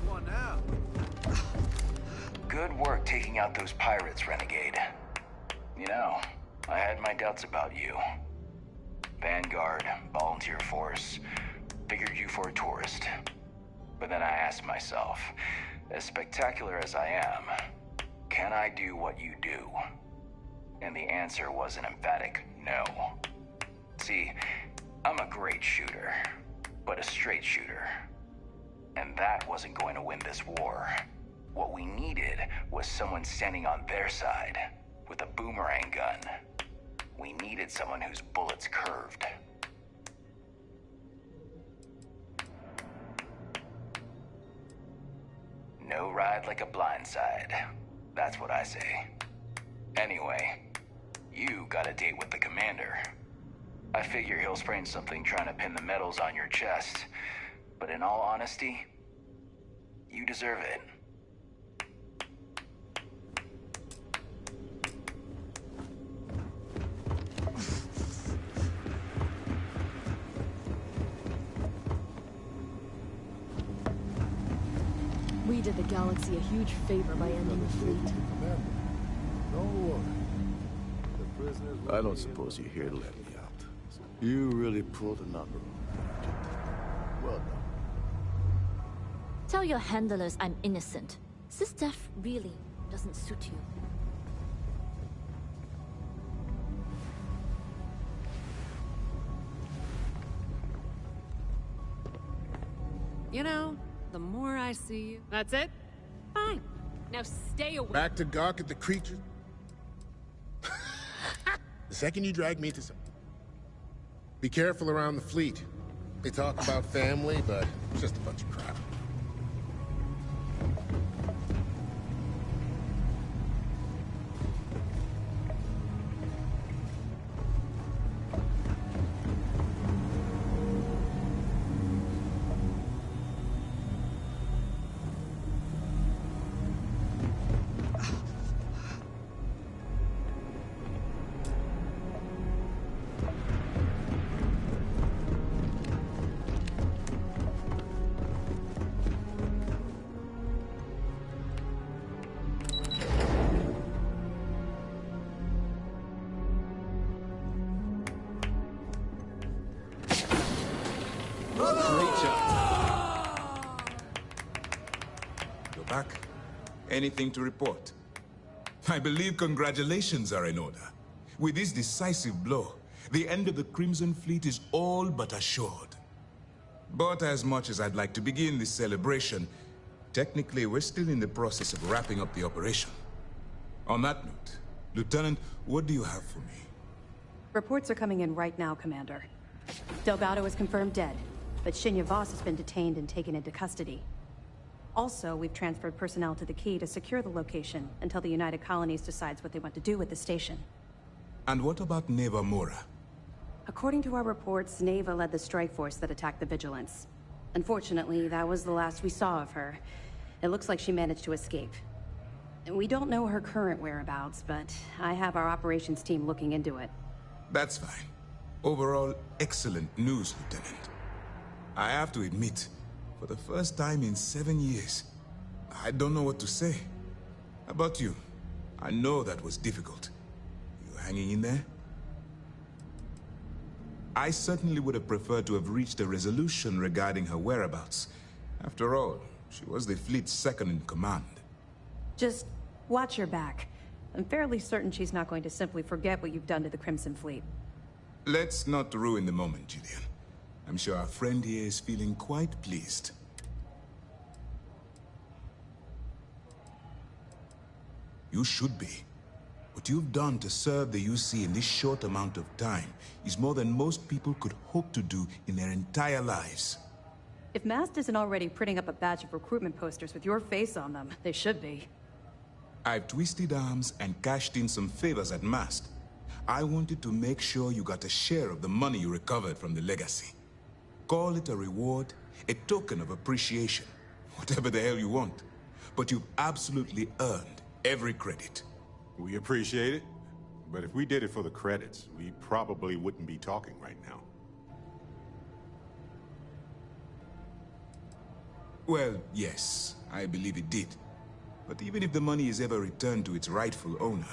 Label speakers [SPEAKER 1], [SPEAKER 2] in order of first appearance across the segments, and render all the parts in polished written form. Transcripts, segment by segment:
[SPEAKER 1] one now.
[SPEAKER 2] Good work taking out those pirates, Renegade. You know, I had my doubts about you. Vanguard, volunteer force, figured you for a tourist. But then I asked myself, as spectacular as I am, can I do what you do? And the answer was an emphatic no. See, I'm a great shooter, but a straight shooter. And that wasn't going to win this war. What we needed was someone standing on their side, with a boomerang gun. We needed someone whose bullets curved. No ride like a blindside. That's what I say. Anyway, you got a date with the commander. I figure he'll sprain something trying to pin the medals on your chest. But in all honesty, you deserve it.
[SPEAKER 3] We did the galaxy a huge favor by ending the fleet.
[SPEAKER 4] Don't worry. The prisoners will
[SPEAKER 5] I don't
[SPEAKER 4] be
[SPEAKER 5] suppose
[SPEAKER 4] able
[SPEAKER 5] you're here to let
[SPEAKER 4] get
[SPEAKER 5] me out.
[SPEAKER 4] You really pulled a number on me. Well done.
[SPEAKER 6] Tell your handlers I'm innocent. This stuff really doesn't suit you.
[SPEAKER 7] You know, the more I see you... That's it? Fine. Now stay away.
[SPEAKER 8] Back to gawk at the creature. The second you drag me into some... Be careful around the fleet. They talk about family, but it's just a bunch of crap.
[SPEAKER 9] Back. Anything to report? I believe congratulations are in order. With this decisive blow, the end of the Crimson Fleet is all but assured. But as much as I'd like to begin this celebration, technically we're still in the process of wrapping up the operation. On that note, Lieutenant, what do you have for me?
[SPEAKER 10] Reports are coming in right now, Commander. Delgado is confirmed dead, but Shinya Voss has been detained and taken into custody. Also, we've transferred personnel to the Key to secure the location until the United Colonies decides what they want to do with the station.
[SPEAKER 9] And what about Neva Mora?
[SPEAKER 10] According to our reports, Neva led the strike force that attacked the Vigilance. Unfortunately, that was the last we saw of her. It looks like she managed to escape. We don't know her current whereabouts, but I have our operations team looking into it.
[SPEAKER 9] That's fine. Overall, excellent news, Lieutenant. I have to admit, for the first time in 7 years, I don't know what to say. How about you? I know that was difficult. You hanging in there? I certainly would have preferred to have reached a resolution regarding her whereabouts. After all, she was the fleet's second in command.
[SPEAKER 10] Just watch your back. I'm fairly certain she's not going to simply forget what you've done to the Crimson Fleet.
[SPEAKER 9] Let's not ruin the moment, Gideon. I'm sure our friend here is feeling quite pleased. You should be. What you've done to serve the UC in this short amount of time is more than most people could hope to do in their entire lives.
[SPEAKER 10] If Mast isn't already printing up a batch of recruitment posters with your face on them, they should be.
[SPEAKER 9] I've twisted arms and cashed in some favors at Mast. I wanted to make sure you got a share of the money you recovered from the legacy. Call it a reward, a token of appreciation, whatever the hell you want. But you've absolutely earned every credit.
[SPEAKER 11] We appreciate it, but if we did it for the credits, we probably wouldn't be talking right now.
[SPEAKER 9] Well, yes, I believe it did. But even if the money is ever returned to its rightful owner,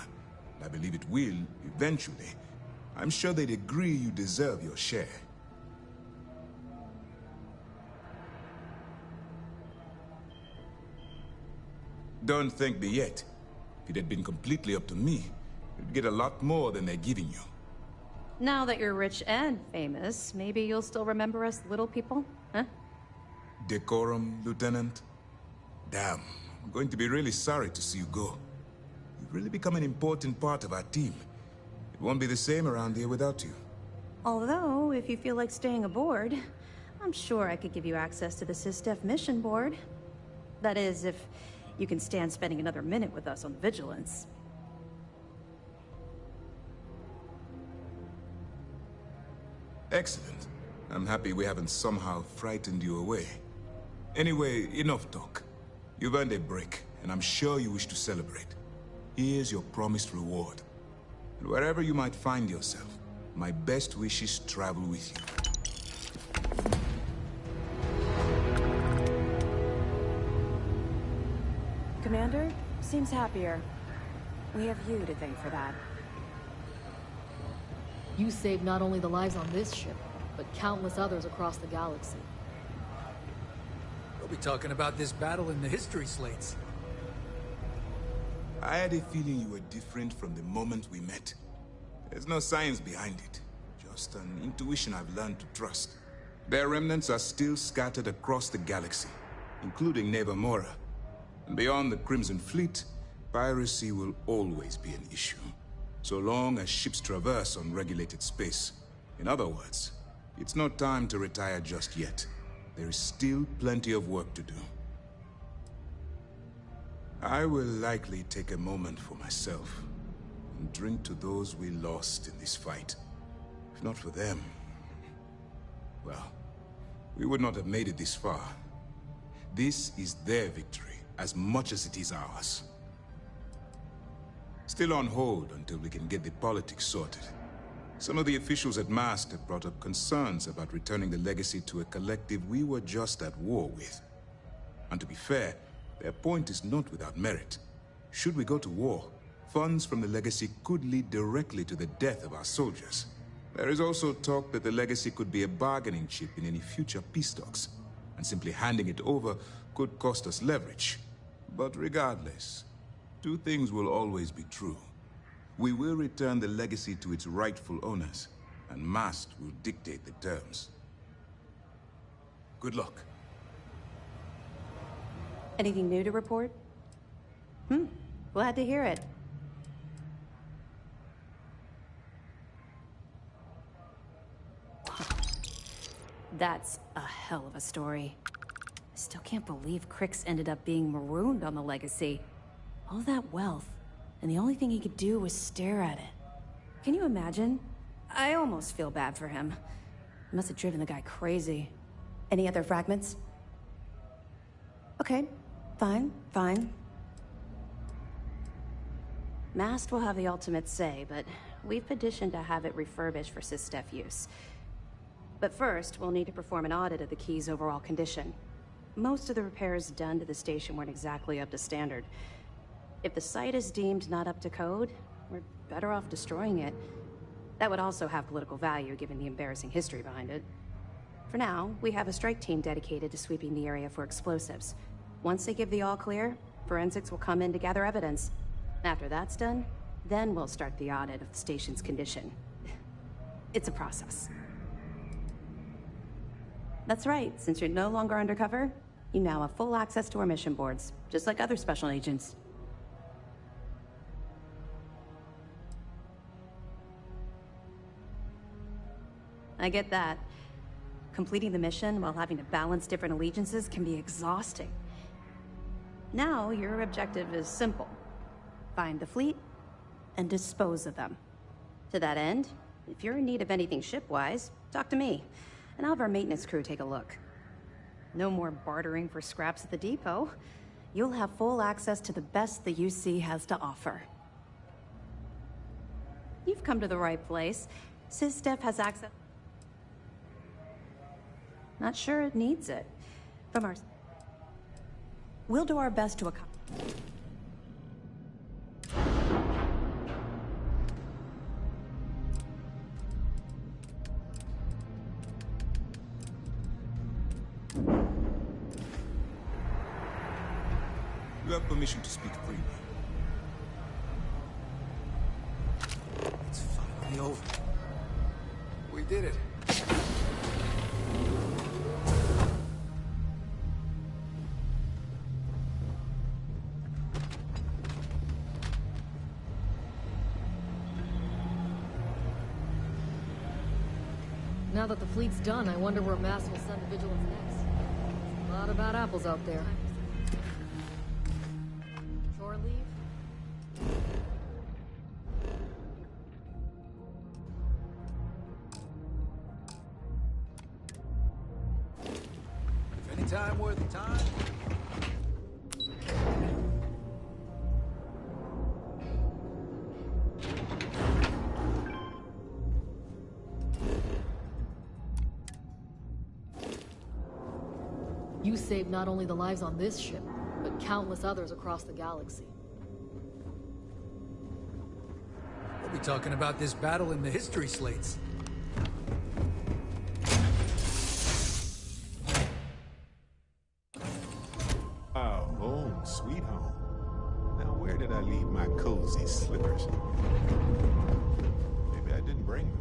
[SPEAKER 9] and I believe it will, eventually, I'm sure they'd agree you deserve your share. Don't thank me yet. If it had been completely up to me, you'd get a lot more than they're giving you.
[SPEAKER 10] Now that you're rich and famous, maybe you'll still remember us little people, huh?
[SPEAKER 9] Decorum, Lieutenant? Damn, I'm going to be really sorry to see you go. You've really become an important part of our team. It won't be the same around here without you.
[SPEAKER 10] Although, if you feel like staying aboard, I'm sure I could give you access to the SysDef mission board. That is, if you can stand spending another minute with us on Vigilance.
[SPEAKER 9] Excellent. I'm happy we haven't somehow frightened you away. Anyway, enough talk. You've earned a break, and I'm sure you wish to celebrate. Here's your promised reward. And wherever you might find yourself, my best wishes travel with you.
[SPEAKER 10] Commander, seems happier. We have you to thank for that.
[SPEAKER 3] You saved not only the lives on this ship, but countless others across the galaxy.
[SPEAKER 1] We'll be talking about this battle in the history slates.
[SPEAKER 9] I had a feeling you were different from the moment we met. There's no science behind it, just an intuition I've learned to trust. Their remnants are still scattered across the galaxy, including Nevermora. And beyond the Crimson Fleet, piracy will always be an issue, so long as ships traverse unregulated space. In other words, it's not time to retire just yet. There is still plenty of work to do. I will likely take a moment for myself and drink to those we lost in this fight. If not for them, well, we would not have made it this far. This is their victory as much as it is ours. Still on hold until we can get the politics sorted. Some of the officials at MAST have brought up concerns about returning the legacy to a collective we were just at war with. And to be fair, their point is not without merit. Should we go to war, funds from the legacy could lead directly to the death of our soldiers. There is also talk that the legacy could be a bargaining chip in any future peace talks, and simply handing it over could cost us leverage. But regardless, two things will always be true. We will return the legacy to its rightful owners, and MAST will dictate the terms. Good luck.
[SPEAKER 10] Anything new to report? Glad to hear it. That's a hell of a story. I still can't believe Crix ended up being marooned on the Legacy. All that wealth, and the only thing he could do was stare at it. Can you imagine? I almost feel bad for him. It must have driven the guy crazy. Any other fragments? Okay, fine. Mast will have the ultimate say, but we've petitioned to have it refurbished for SysDef use. But first, we'll need to perform an audit of the key's overall condition. Most of the repairs done to the station weren't exactly up to standard. If the site is deemed not up to code, we're better off destroying it. That would also have political value, given the embarrassing history behind it. For now, we have a strike team dedicated to sweeping the area for explosives. Once they give the all-clear, forensics will come in to gather evidence. After that's done, then we'll start the audit of the station's condition. It's a process. That's right, since you're no longer undercover, you now have full access to our mission boards, just like other special agents. I get that. Completing the mission while having to balance different allegiances can be exhausting. Now, your objective is simple. Find the fleet and dispose of them. To that end, if you're in need of anything ship-wise, talk to me, and I'll have our maintenance crew take a look. No more bartering for scraps at the depot. You'll have full access to the best the UC has to offer. You've come to the right place. SysDef has access... Not sure it needs it. From our... We'll do our best to accomplish.
[SPEAKER 9] You have permission to speak freely.
[SPEAKER 1] It's finally over. We did it.
[SPEAKER 3] Now that the fleet's done, I wonder where Mass will send the Vigilance next. There's a lot of bad apples out there. Shore leave?
[SPEAKER 1] If any time worth the time.
[SPEAKER 3] You saved not only the lives on this ship, but countless others across the galaxy.
[SPEAKER 1] We'll be talking about this battle in the history slates.
[SPEAKER 11] Oh, home, sweet home. Now, where did I leave my cozy slippers? Maybe I didn't bring them.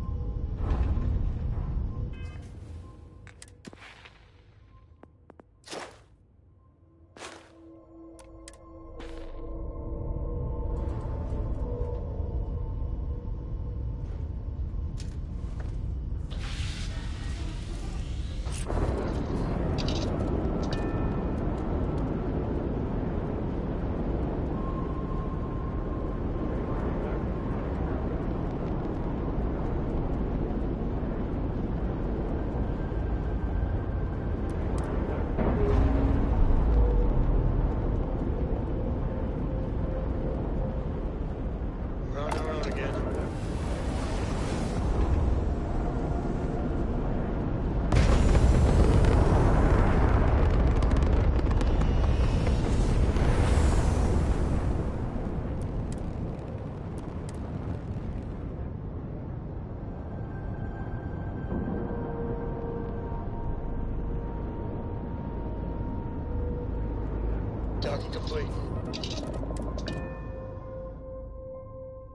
[SPEAKER 5] Docking complete.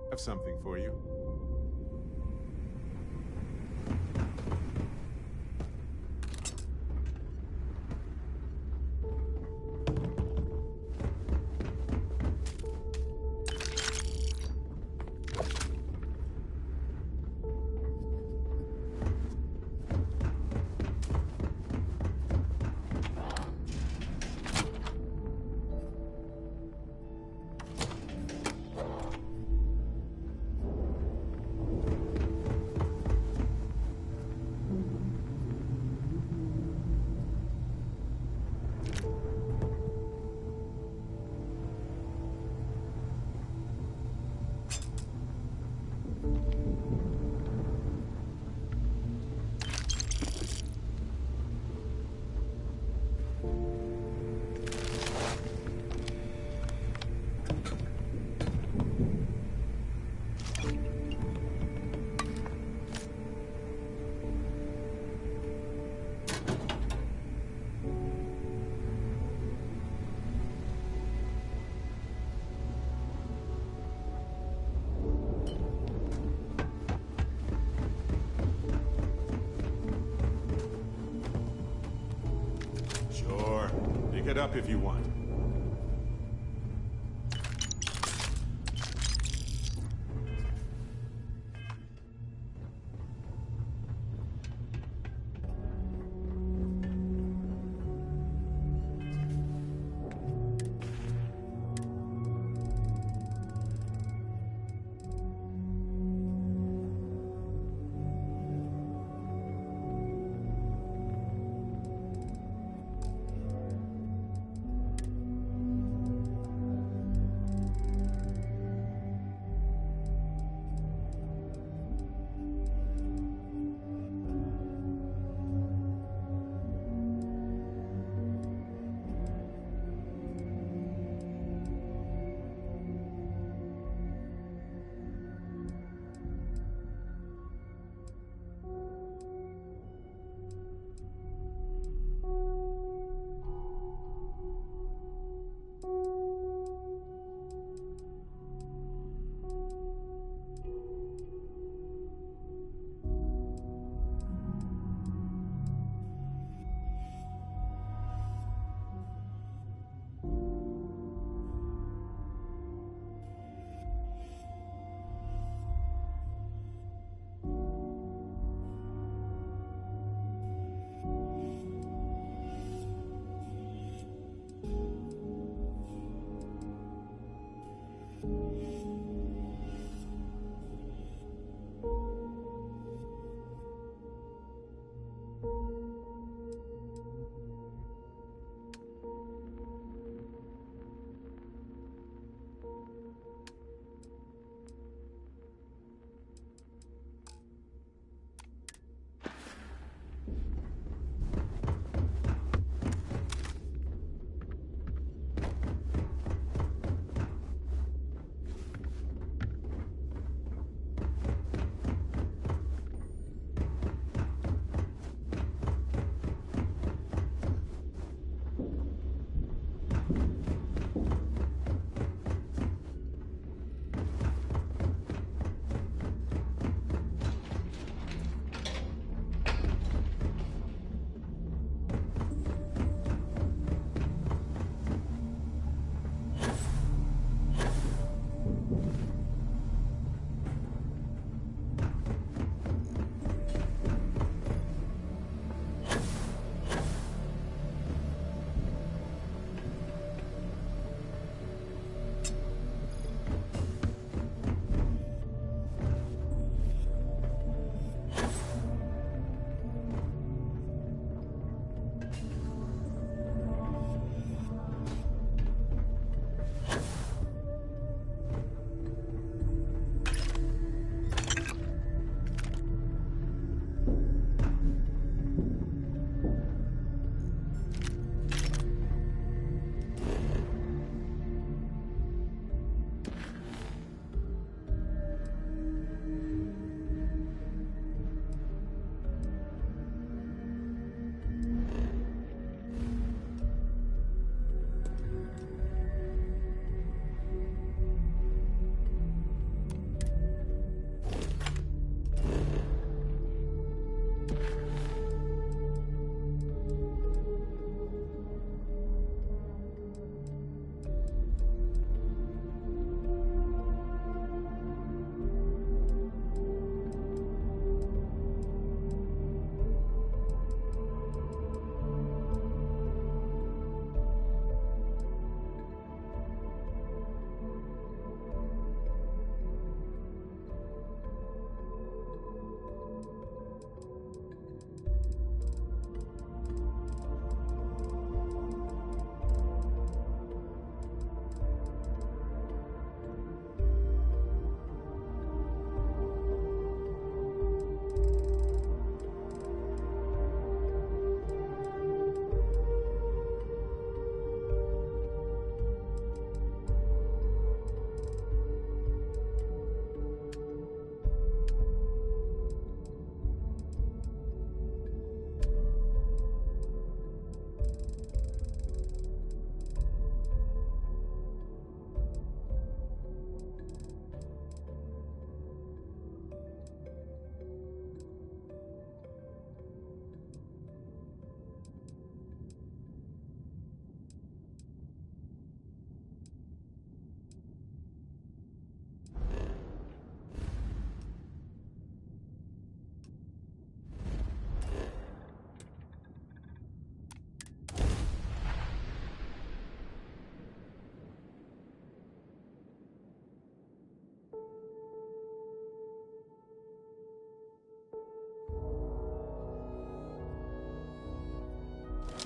[SPEAKER 11] Have something for you. Sure. Pick it up if you want.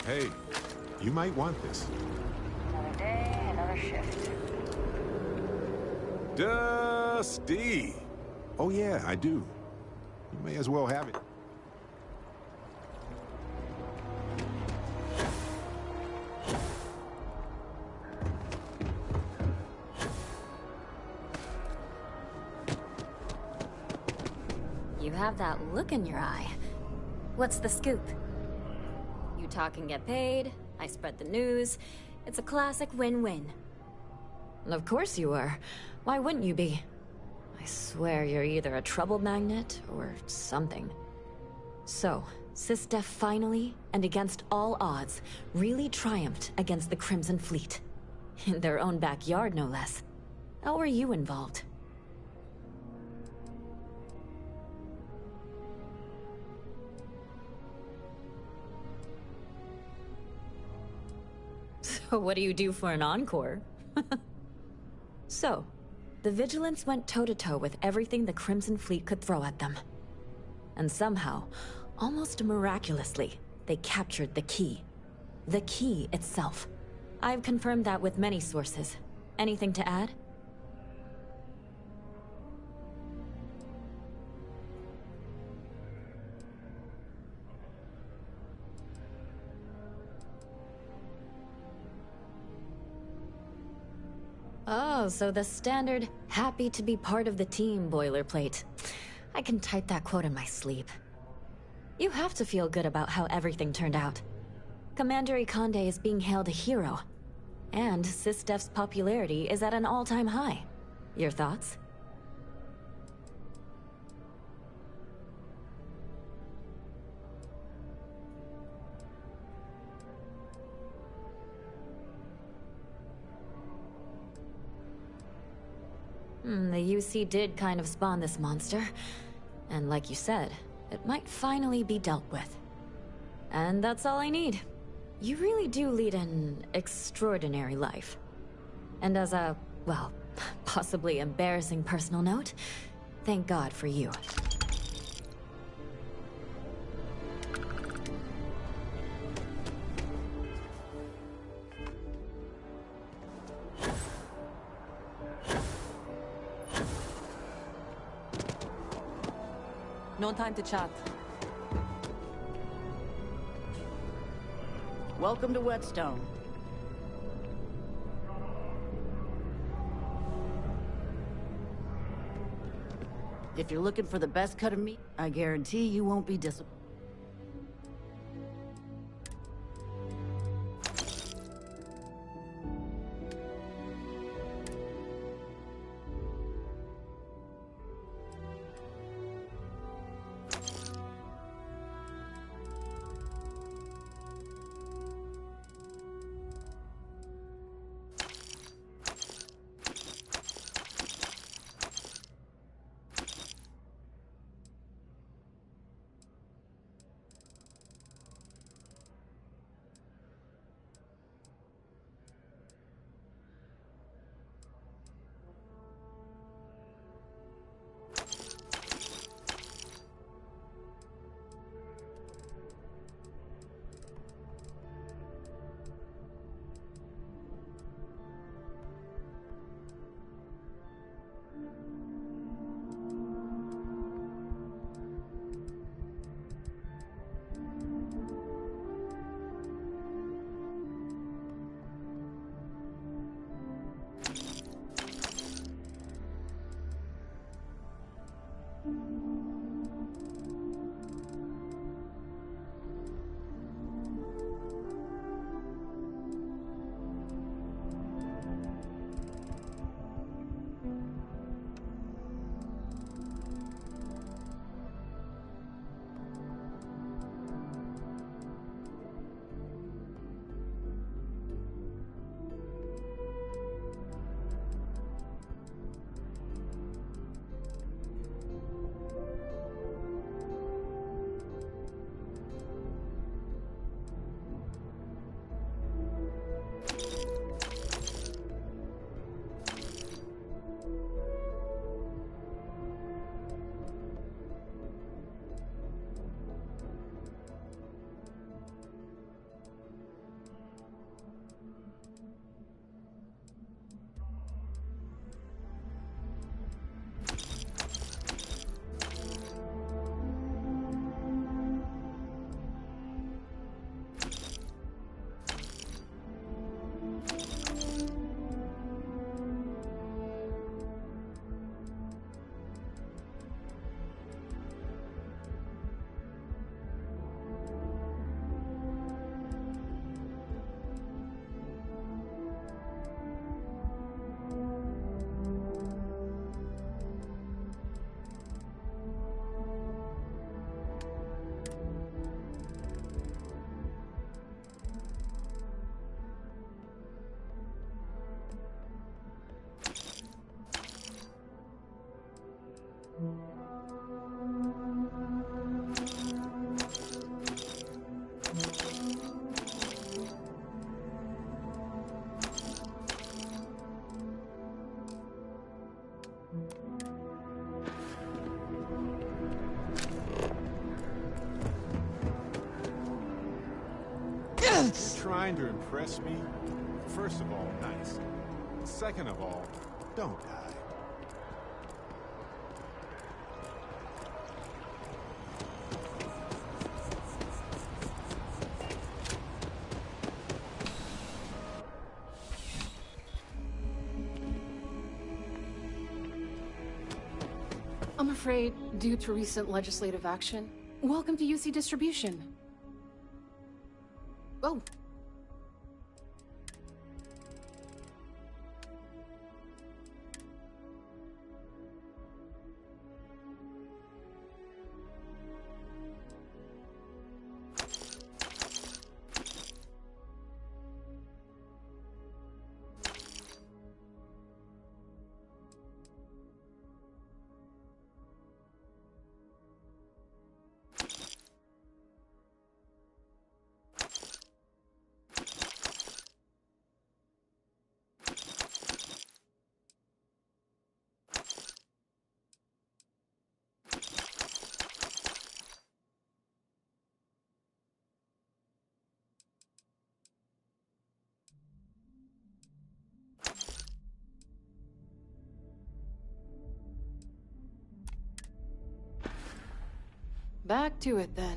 [SPEAKER 11] Hey, you might want this.
[SPEAKER 12] Another day, another shift.
[SPEAKER 11] Dusty! Oh yeah, I do. You may as well have it.
[SPEAKER 6] You have that look in your eye. What's the scoop? You talk and get paid, I spread the news. It's a classic win-win.
[SPEAKER 3] Of course you are. Why wouldn't you be? I swear you're either a trouble magnet or something. So, SysDef finally, and against all odds, really triumphed against the Crimson Fleet. In their own backyard, no less. How were you involved? So what do you do for an encore? So, the Vigilants went toe-to-toe with everything the Crimson Fleet could throw at them. And somehow, almost miraculously, they captured the key. The key itself. I've confirmed that with many sources. Anything to add? Oh, so the standard happy to be part of the team boilerplate. I can type that quote in my sleep. You have to feel good about how everything turned out. Commander Ikande is being hailed a hero. And SysDef's popularity is at an all-time high. Your thoughts? The UC did kind of spawn this monster. And like you said, it might finally be dealt with. And that's all I need. You really do lead an extraordinary life. And as a, well, possibly embarrassing personal note, thank God for you.
[SPEAKER 13] No time to chat.
[SPEAKER 12] Welcome to Whetstone. If you're looking for the best cut of meat, I guarantee you won't be disappointed.
[SPEAKER 11] You're trying to impress me? First of all, nice. Second of all, don't die.
[SPEAKER 13] I'm afraid, due to recent legislative action, welcome to UC Distribution. Oh. Back to it then.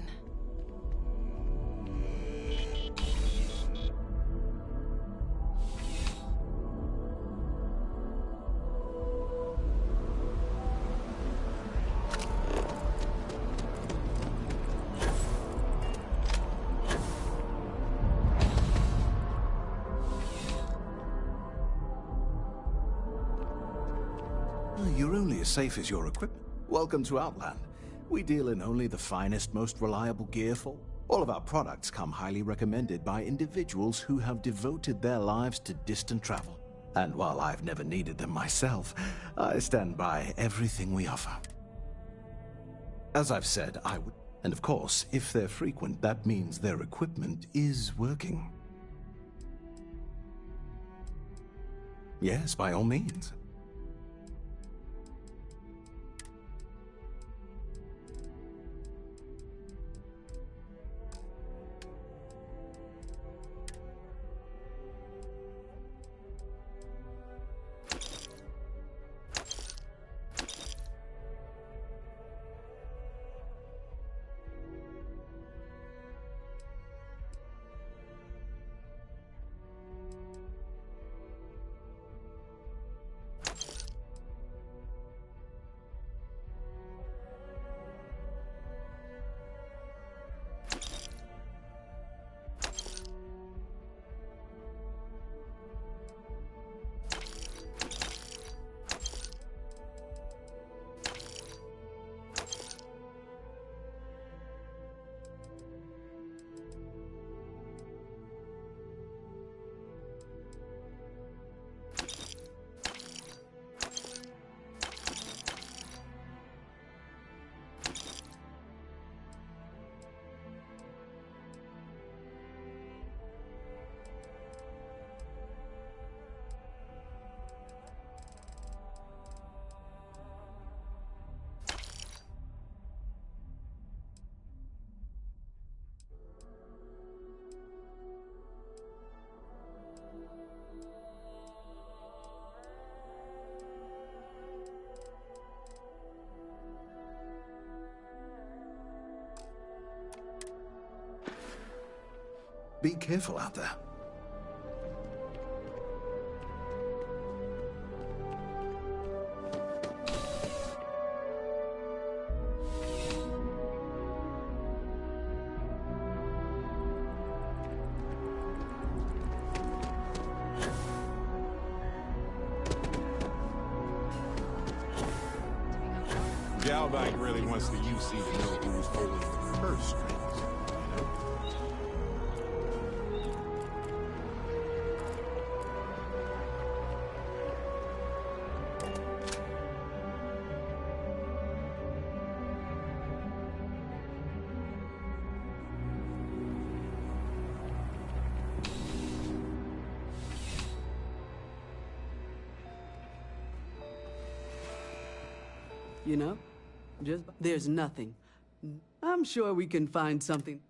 [SPEAKER 14] You're only as safe as your equipment. Welcome to Outland. We deal in only the finest, most reliable gear for. All of our products come highly recommended by individuals who have devoted their lives to distant travel. And while I've never needed them myself, I stand by everything we offer. As I've said, I would... And of course, if they're frequent, that means their equipment is working. Yes, by all means. Be careful out there.
[SPEAKER 11] Galbank really wants the UC to know who's holding the purse strings, you know?
[SPEAKER 15] You know, there's nothing. I'm sure we can find something.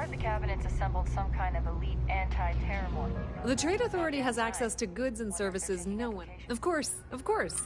[SPEAKER 16] heard the cabinet's assembled some kind of elite anti-terror unit.
[SPEAKER 7] The Trade Authority has access to goods and services no one... Of course, of course.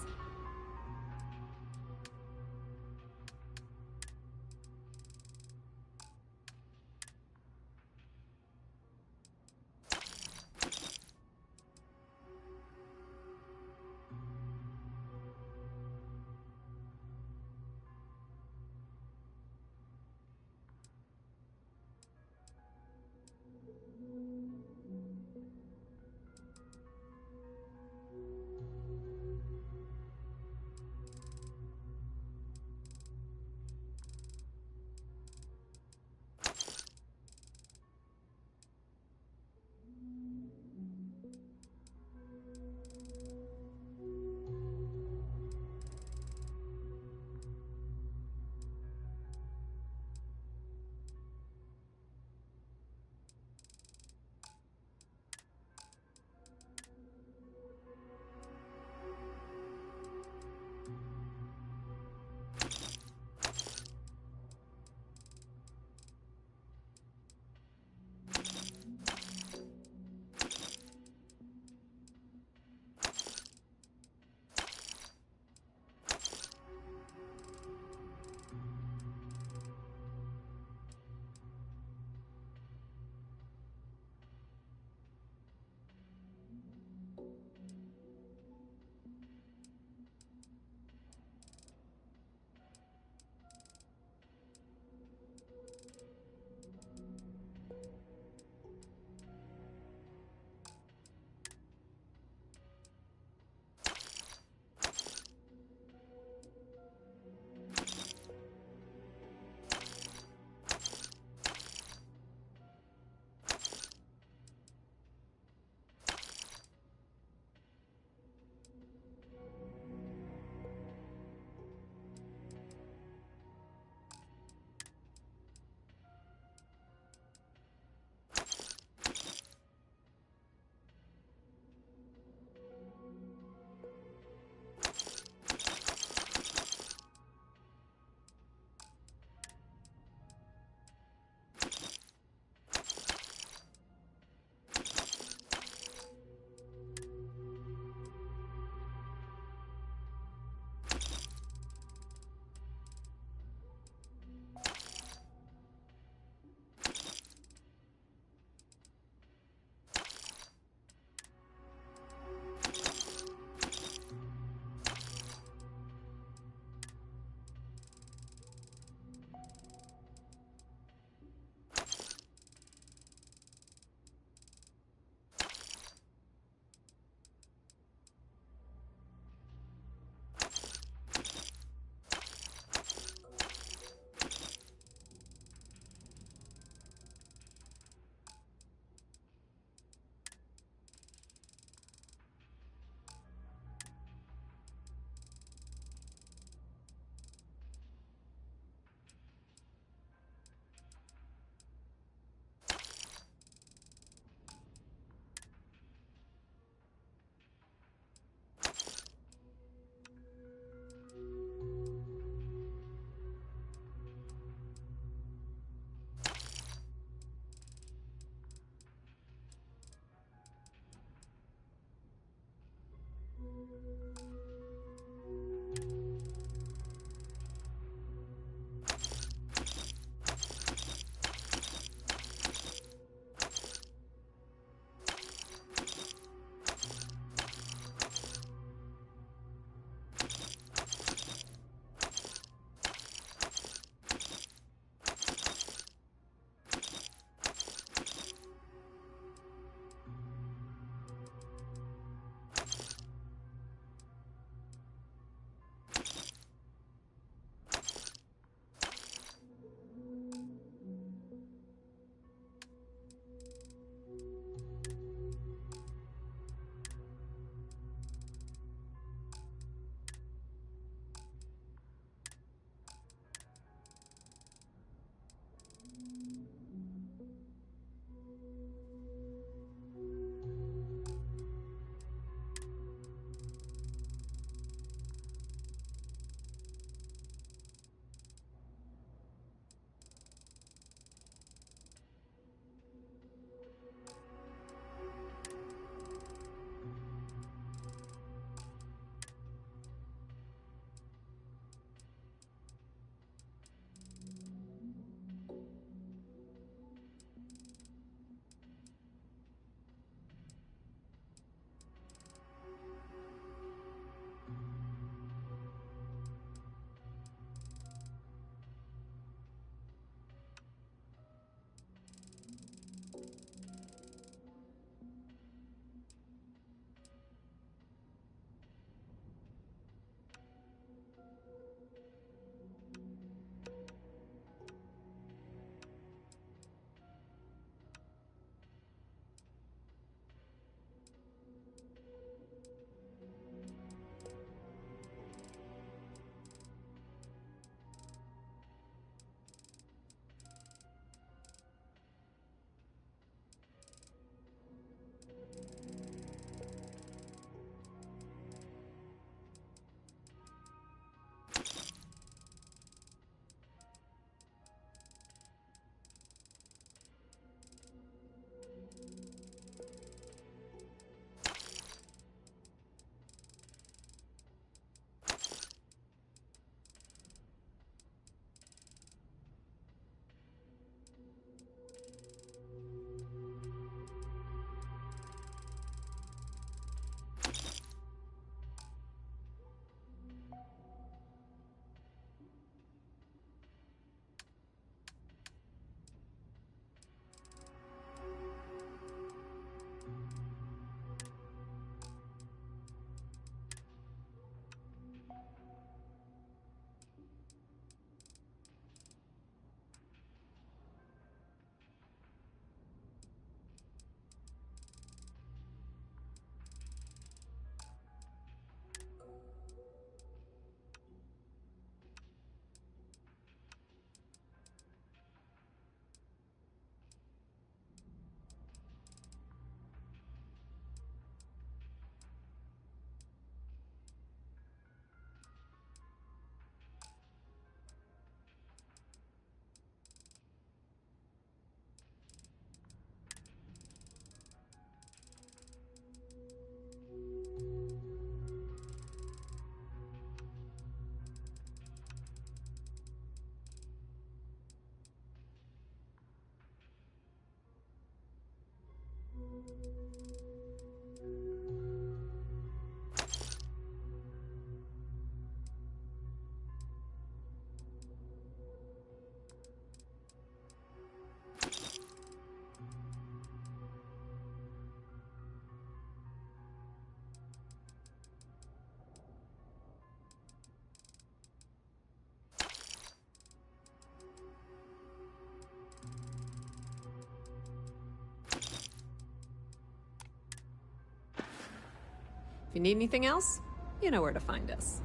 [SPEAKER 7] If you need anything else, you know where to find us.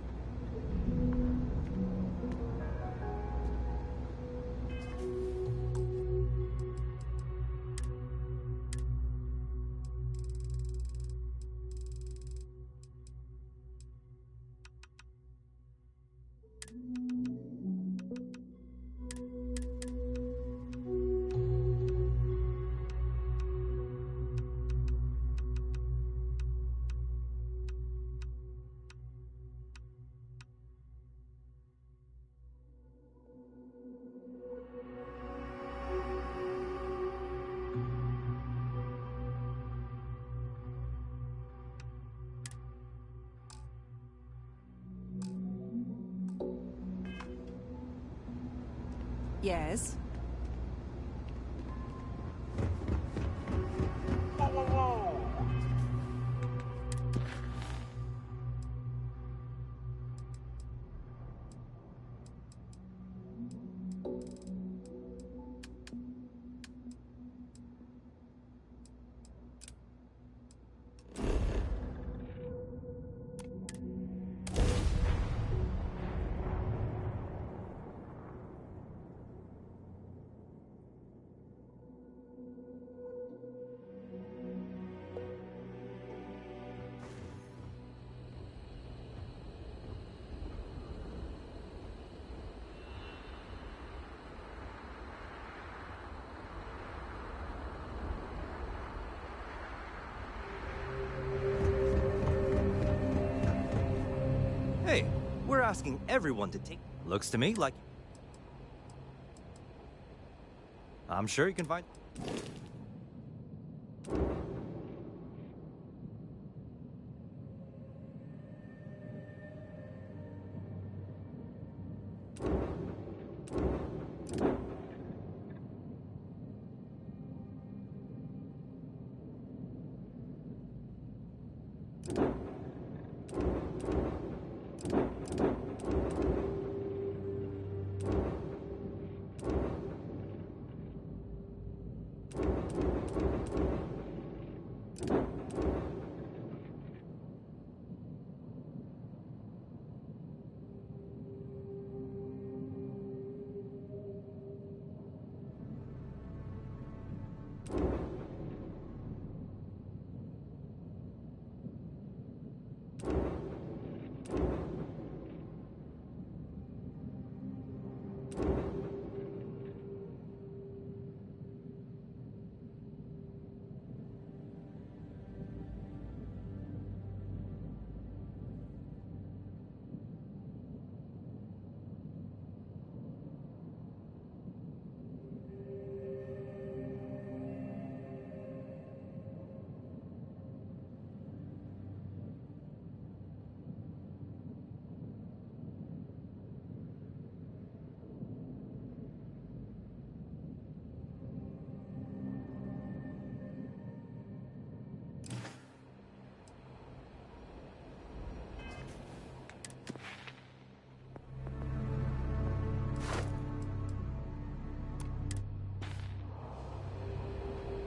[SPEAKER 17] Yes?
[SPEAKER 18] Hey, we're asking everyone to take... Looks to me like... I'm sure you can find...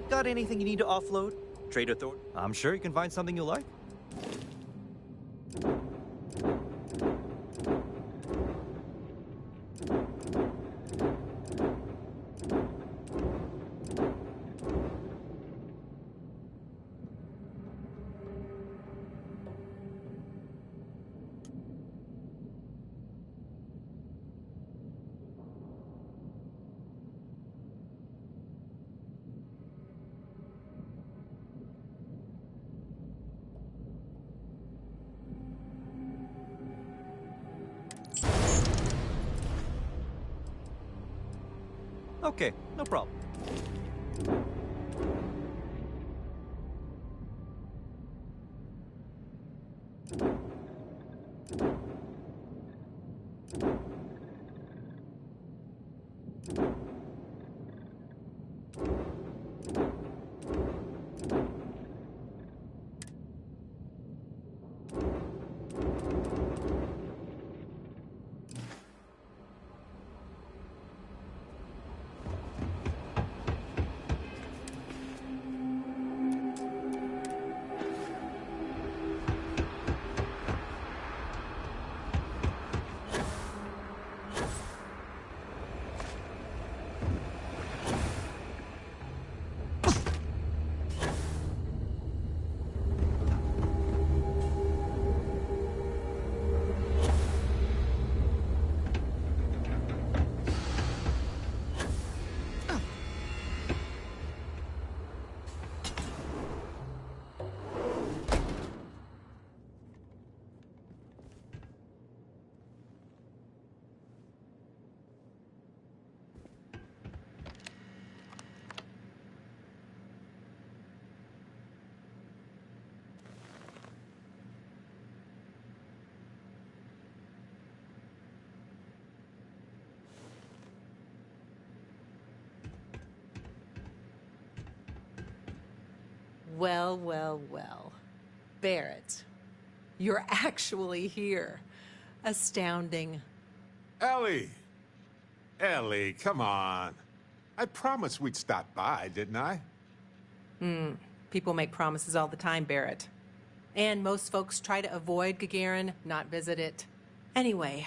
[SPEAKER 18] Got anything you need to offload? Trade authority? I'm sure you can find something you like. Okay, no problem.
[SPEAKER 19] Well, well, well. Barrett, you're actually here. Astounding.
[SPEAKER 11] Ellie! Ellie, come on. I promised we'd stop by, didn't I?
[SPEAKER 19] People make promises all the time, Barrett. And most folks try to avoid Gagarin, not visit it. Anyway,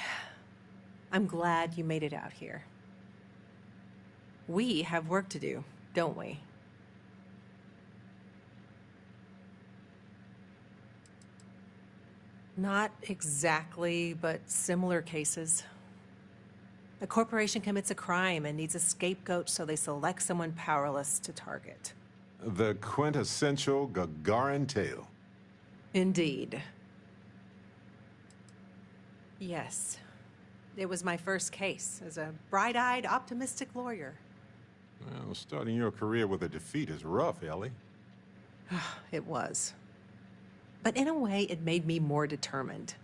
[SPEAKER 19] I'm glad you made it out here. We have work to do, don't we? Not exactly, but similar cases. A corporation commits a crime and needs a scapegoat, so they select someone powerless to target.
[SPEAKER 11] The quintessential Gagarin tale.
[SPEAKER 19] Indeed. Yes. It was my first case as a bright-eyed, optimistic lawyer.
[SPEAKER 11] Well, starting your career with a defeat is rough, Ellie.
[SPEAKER 19] It was. But in a way, it made me more determined.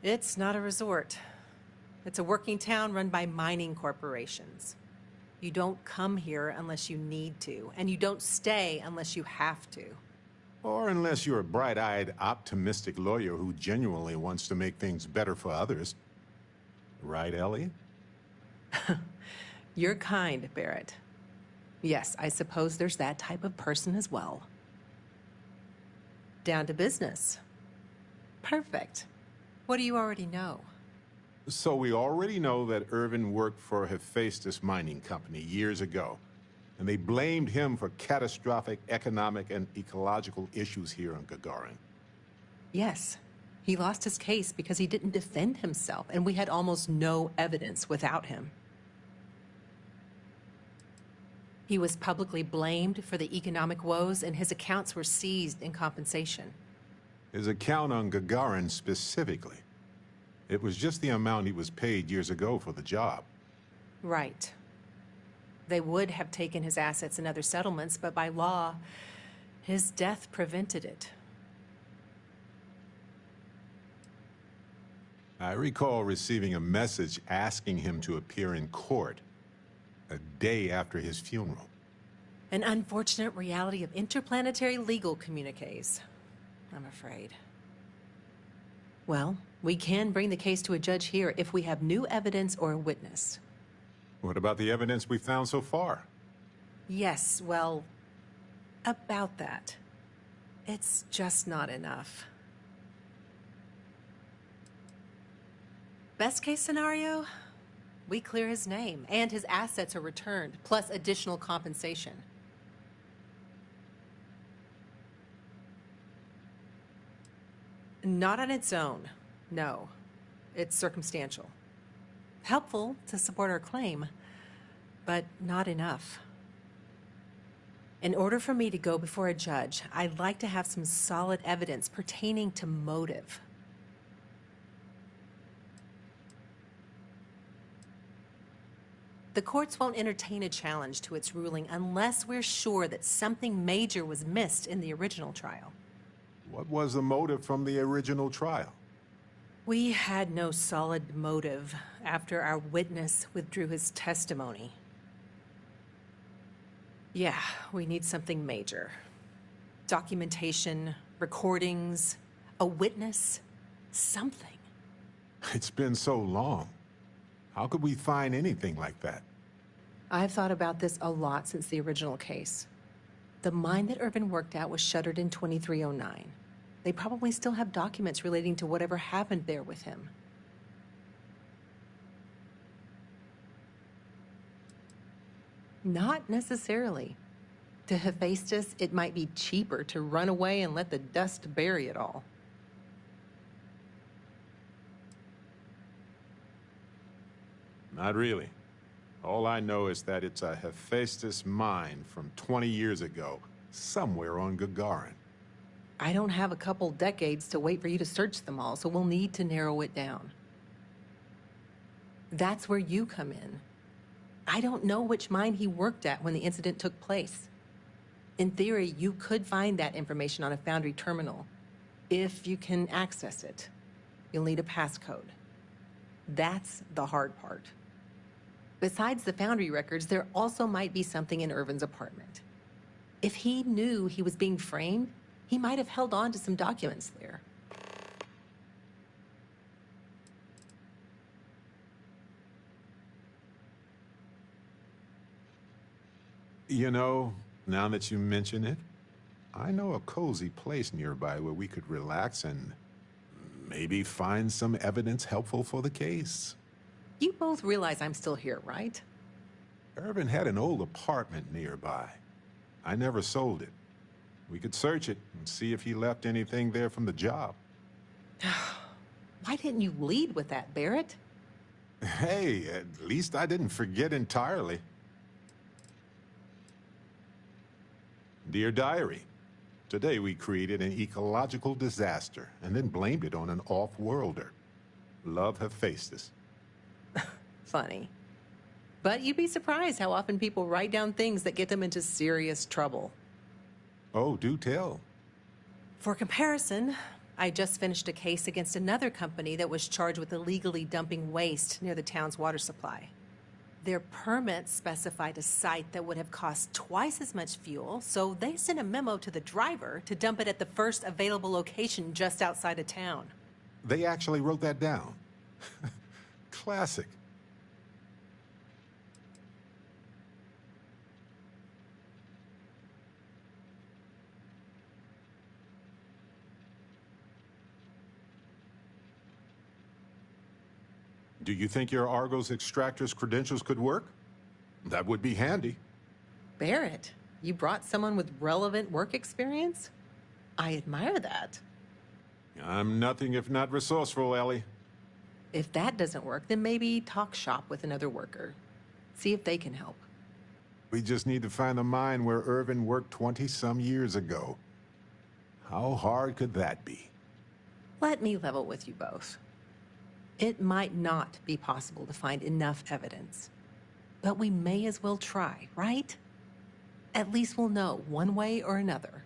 [SPEAKER 19] It's not a resort. It's a working town run by mining corporations. You don't come here unless you need to, and you don't stay unless you have to.
[SPEAKER 11] Or unless you're a bright-eyed, optimistic lawyer who genuinely wants to make things better for others. Right, Ellie?
[SPEAKER 19] You're kind, Barrett. Yes, I suppose there's that type of person as well. Down to business. Perfect. What do you already know?
[SPEAKER 11] So we already know that Irvin worked for Hephaestus Mining Company years ago, and they blamed him for catastrophic economic and ecological issues here on Gagarin.
[SPEAKER 19] Yes. He lost his case because he didn't defend himself, and we had almost no evidence without him. He was publicly blamed for the economic woes, and his accounts were seized in compensation.
[SPEAKER 11] His account on Gagarin specifically. It was just the amount he was paid years ago for the job.
[SPEAKER 19] Right. They would have taken his assets and other settlements, but by law, his death prevented it.
[SPEAKER 11] I recall receiving a message asking him to appear in court a day after his funeral.
[SPEAKER 19] An unfortunate reality of interplanetary legal communiques, I'm afraid. Well, we can bring the case to a judge here if we have new evidence or a witness.
[SPEAKER 11] What about the evidence we found so far?
[SPEAKER 19] Yes, well, about that. It's just not enough. Best case scenario, we clear his name and his assets are returned, plus additional compensation. Not on its own, no. It's circumstantial. Helpful to support our claim, but not enough. In order for me to go before a judge, I'd like to have some solid evidence pertaining to motive. The courts won't entertain a challenge to its ruling unless we're sure that something major was missed in the original trial.
[SPEAKER 11] What was the motive from the original trial?
[SPEAKER 19] We had no solid motive after our witness withdrew his testimony. Yeah, we need something major. Documentation, recordings, a witness, something.
[SPEAKER 11] It's been so long. How could we find anything like that?
[SPEAKER 19] I've thought about this a lot since the original case. The mine that Irvin worked at was shuttered in 2309. They probably still have documents relating to whatever happened there with him. Not necessarily. To Hephaestus, it might be cheaper to run away and let the dust bury it all.
[SPEAKER 11] Not really. All I know is that it's a Hephaestus mine from 20 years ago, somewhere on Gagarin.
[SPEAKER 19] I don't have a couple decades to wait for you to search them all, so we'll need to narrow it down. That's where you come in. I don't know which mine he worked at when the incident took place. In theory, you could find that information on a Foundry terminal, if you can access it. You'll need a passcode. That's the hard part. Besides the Foundry records, there also might be something in Irvin's apartment. If he knew he was being framed, he might have held on to some documents there.
[SPEAKER 11] You know, now that you mention it, I know a cozy place nearby where we could relax and maybe find some evidence helpful for the case.
[SPEAKER 19] You both realize I'm still here, right?
[SPEAKER 11] Irvin had an old apartment nearby. I never sold it. We could search it and see if he left anything there from the job.
[SPEAKER 19] Why didn't you lead with that, Barrett?
[SPEAKER 11] Hey, at least I didn't forget entirely. Dear Diary, today we created an ecological disaster and then blamed it on an off-worlder. Love Hephaestus.
[SPEAKER 19] Funny. But you'd be surprised how often people write down things that get them into serious trouble.
[SPEAKER 11] Oh, do tell.
[SPEAKER 19] For comparison, I just finished a case against another company that was charged with illegally dumping waste near the town's water supply. Their permits specified a site that would have cost twice as much fuel, so they sent a memo to the driver to dump it at the first available location just outside of town.
[SPEAKER 11] They actually wrote that down. Classic. Do you think your Argos extractor's credentials could work? That would be handy.
[SPEAKER 19] Barrett, you brought someone with relevant work experience? I admire that.
[SPEAKER 11] I'm nothing if not resourceful, Ellie.
[SPEAKER 19] If that doesn't work, then maybe talk shop with another worker. See if they can help.
[SPEAKER 11] We just need to find the mine where Irvin worked 20-some years ago. How hard could that be?
[SPEAKER 19] Let me level with you both. It might not be possible to find enough evidence, but we may as well try, right? At least we'll know one way or another.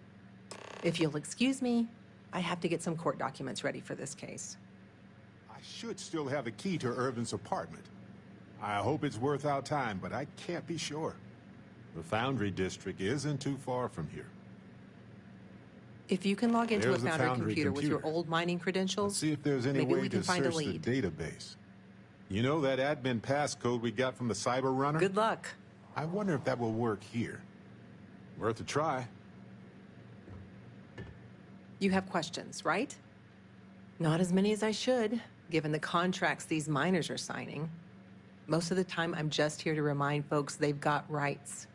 [SPEAKER 19] If you'll excuse me, I have to get some court documents ready for this case.
[SPEAKER 11] I should still have a key to Irvin's apartment. I hope it's worth our time, but I can't be sure. The Foundry District isn't too far from here.
[SPEAKER 19] If you can log into
[SPEAKER 11] There's
[SPEAKER 19] a
[SPEAKER 11] the
[SPEAKER 19] Foundry
[SPEAKER 11] Foundry
[SPEAKER 19] computer with your old mining credentials,
[SPEAKER 11] Let's see if there's any
[SPEAKER 19] maybe
[SPEAKER 11] way
[SPEAKER 19] we
[SPEAKER 11] to
[SPEAKER 19] can find a
[SPEAKER 11] search the
[SPEAKER 19] lead.
[SPEAKER 11] database. You know that admin passcode we got from the Cyber Runner?
[SPEAKER 19] Good luck.
[SPEAKER 11] I wonder if that will work here. Worth a try.
[SPEAKER 19] You have questions, right? Not as many as I should, given the contracts these miners are signing. Most of the time, I'm just here to remind folks they've got rights.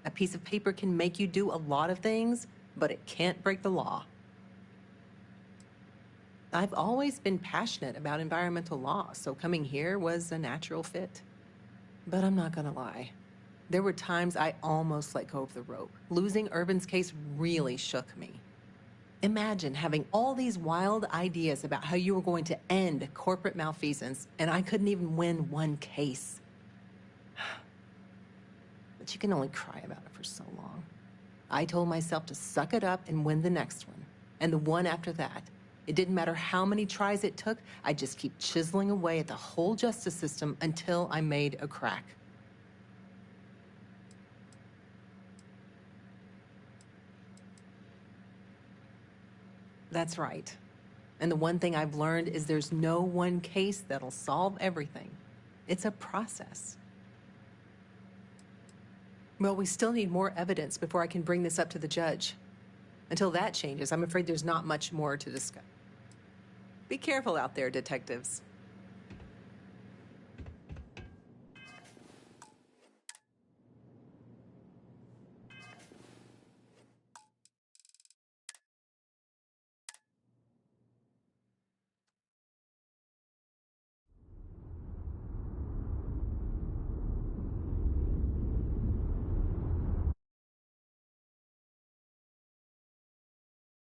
[SPEAKER 19] A piece of paper can make you do a lot of things, but it can't break the law. I've always been passionate about environmental law, so coming here was a natural fit. But I'm not gonna lie. There were times I almost let go of the rope. Losing Irvin's case really shook me. Imagine having all these wild ideas about how you were going to end corporate malfeasance, and I couldn't even win one case. But you can only cry about it for so long. I told myself to suck it up and win the next one, and the one after that. It didn't matter how many tries it took, I'd just keep chiseling away at the whole justice system until I made a crack. That's right. And the one thing I've learned is there's no one case that'll solve everything. It's a process. Well, we still need more evidence before I can bring this up to the judge. Until that changes, I'm afraid there's not much more to discuss. Be careful out there, detectives.